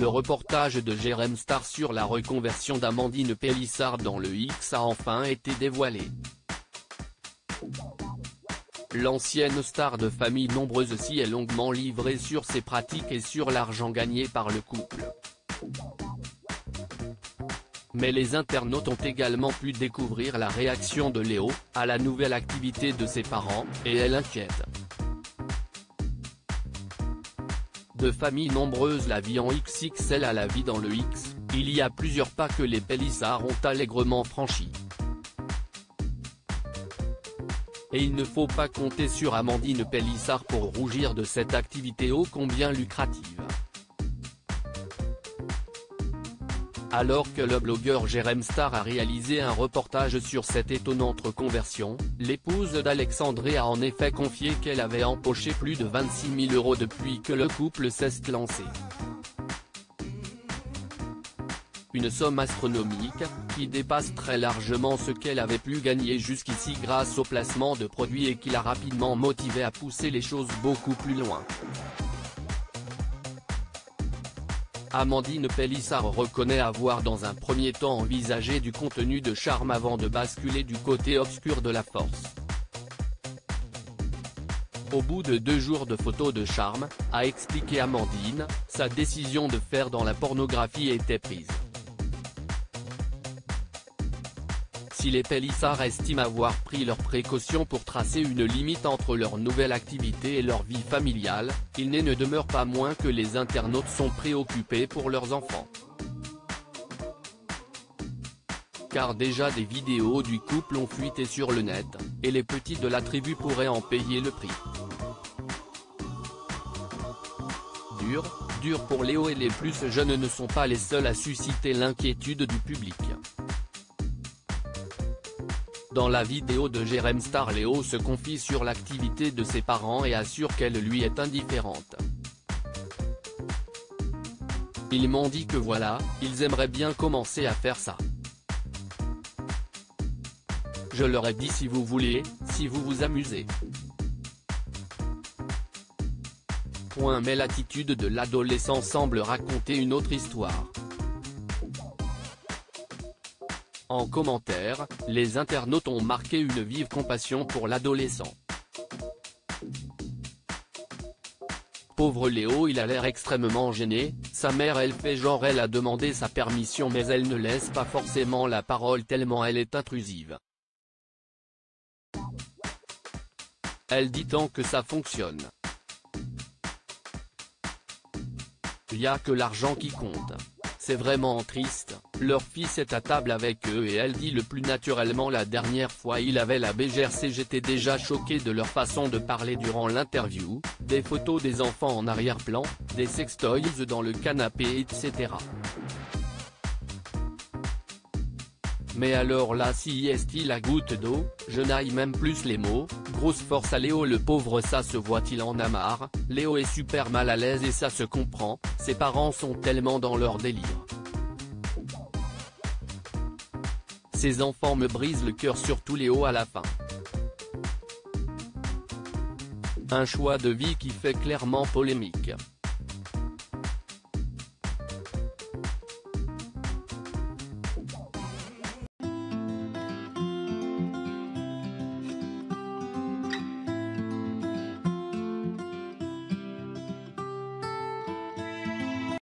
Le reportage de Jérém Star sur la reconversion d'Amandine Pélissard dans le X a enfin été dévoilé. L'ancienne star de famille nombreuse s'y est longuement livrée sur ses pratiques et sur l'argent gagné par le couple. Mais les internautes ont également pu découvrir la réaction de Léo à la nouvelle activité de ses parents, et elle inquiète. De famille nombreuse, la vie en XXL à la vie dans le X, il y a plusieurs pas que les Pélissard ont allègrement franchis. Et il ne faut pas compter sur Amandine Pélissard pour rougir de cette activité ô combien lucrative. Alors que le blogueur Jérém Star a réalisé un reportage sur cette étonnante reconversion, l'épouse d'Alexandré a en effet confié qu'elle avait empoché plus de 26 000 € depuis que le couple s'est lancé. Une somme astronomique, qui dépasse très largement ce qu'elle avait pu gagner jusqu'ici grâce au placement de produits et qui l'a rapidement motivée à pousser les choses beaucoup plus loin. Amandine Pélissard reconnaît avoir dans un premier temps envisagé du contenu de charme avant de basculer du côté obscur de la force. Au bout de 2 jours de photos de charme, a expliqué Amandine, sa décision de faire dans la pornographie était prise. Si les Pélissard estiment avoir pris leurs précautions pour tracer une limite entre leur nouvelle activité et leur vie familiale, il ne demeure pas moins que les internautes sont préoccupés pour leurs enfants. Car déjà des vidéos du couple ont fuité sur le net, et les petits de la tribu pourraient en payer le prix. Dur pour Léo, et les plus jeunes ne sont pas les seuls à susciter l'inquiétude du public. Dans la vidéo de Jérém Star, Léo se confie sur l'activité de ses parents et assure qu'elle lui est indifférente. Ils m'ont dit que voilà, ils aimeraient bien commencer à faire ça. Je leur ai dit si vous voulez, si vous vous amusez. Mais l'attitude de l'adolescent semble raconter une autre histoire. En commentaire, les internautes ont marqué une vive compassion pour l'adolescent. Pauvre Léo, il a l'air extrêmement gêné, sa mère elle fait genre elle a demandé sa permission mais elle ne laisse pas forcément la parole tellement elle est intrusive. Elle dit tant que ça fonctionne. Il y a que l'argent qui compte. C'est vraiment triste, leur fils est à table avec eux et elle dit le plus naturellement la dernière fois il avait la BGRC j'étais déjà choqué de leur façon de parler durant l'interview, des photos des enfants en arrière-plan, des sextoys dans le canapé etc. Mais alors là si est-il la goutte d'eau, je n'aille même plus les mots, grosse force à Léo le pauvre ça se voit-il en a marre, Léo est super mal à l'aise et ça se comprend, ses parents sont tellement dans leur délire. Ces enfants me brisent le cœur surtout Léo à la fin. Un choix de vie qui fait clairement polémique.